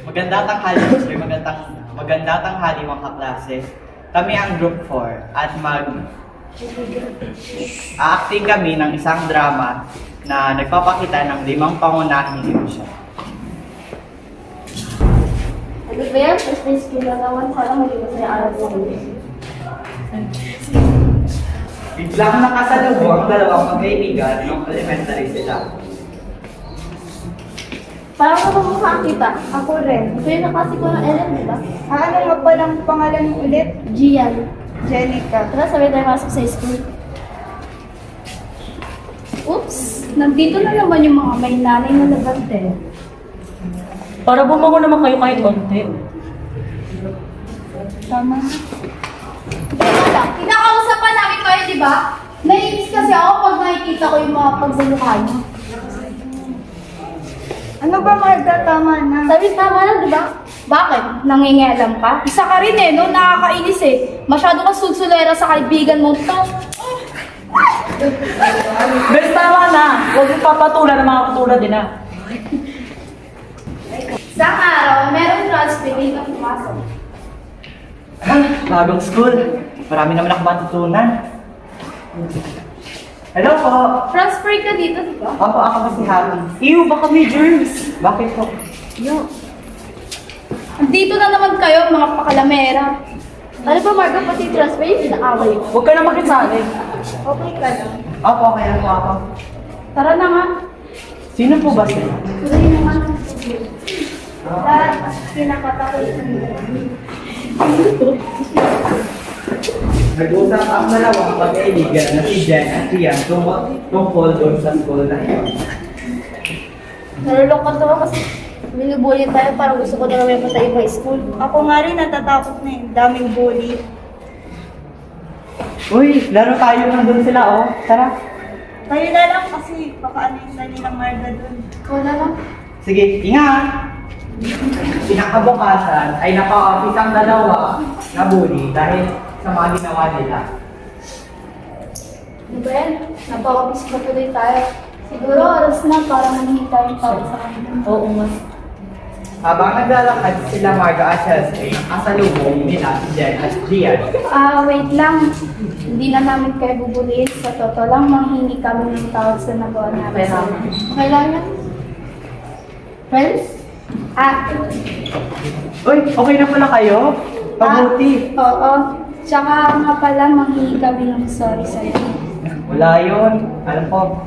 Magandang tanghali, sir. Magandang tanghali mga kaklase. Kami ang Group 4 at a-acting kami ng isang drama na nagpapakita ng 5 pangunahing emosyon. Ano ba yan? First day school na naman. Parang maliwas na yung araw ko. Biglang nakasalubong ang dalawang magkaibigan nung elementary sila. Parang kamamukha kita. Ako rin. Ito yung nakasi ko ng Ellen, di ba? Ano nga ba ng pangalan mo ulit? Gian. Jenica. Tara, sabay tayo masok sa school. Oops! Nandito na naman yung mga may nanay na labante. Para bumango naman kayo kahit konti. Tama. Teka lang, kinakausapan namin kayo, di ba? Naiinis kasi ako pag nakikita ko yung mga pagsalukha niyo. Ano ba Marga? Tama na. Sabi, tama lang, di ba? Bakit? Nangingialam ka? Isa ka rin eh, no? Nakakainis eh. Masyado kang sulsulera sa kaibigan mo to. Bes, tama na. Huwag yung papatulan ng mga katulad din ah. Isang araw, merong transplant na pumasok. Bagong school. Marami naman ako matutunan. Hello po. Transfer ka dito, di ba? Opo, ako ba si Happy? Ew, baka may germs. Bakit po? Yo. Andito na naman kayo, mga pakalamera. Ano ba, Margo, pati transfer yung pinaaway ko? Huwag ka na makisali. Okay ka lang. Opo, kaya po ako. Tara na nga. Sino po ba sila? Tuloy na nga. Lahat, kinakatakot. Nag-usap ang dalawang magkaibigan na si Jen at Ian tungkol doon sa school na ito. Nalulungkot ako kasi binubully tayo, parang gusto ko na naman punta iba school. Ako nga rin natatakot na yung daming bully. Uy, laro tayo nandun sila oh. Tara. Tayo na lang kasi baka ano yung tali ng Marga dun. Ikaw na lang. Sige, ingat! Pinakabukasan ay naka-office ang dalawa na bully dahil sa mga ginawa nila. Ano ba yan? Napaka-office pa tuloy tayo. Siguro oras na para manihit tayong tawag sa kanila. Oo nga. Habang naglalakad sila Marga at Chelsea, nakasalubong nila si Jen at Gian. Wait lang. Hindi na namin kayo bubulihin. Sa totoo lang, manghingi kami ng tawag sa nagawa namin. Okay lang yan? Friends? Uy, okay na pala kayo? Pabuti. Oo. Tsaka nga pala, manghingi kami ng sorry sa'yo. Wala yun. Alam ko.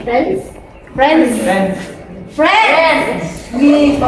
Friends? Friends! Friends. Friends! Hindi,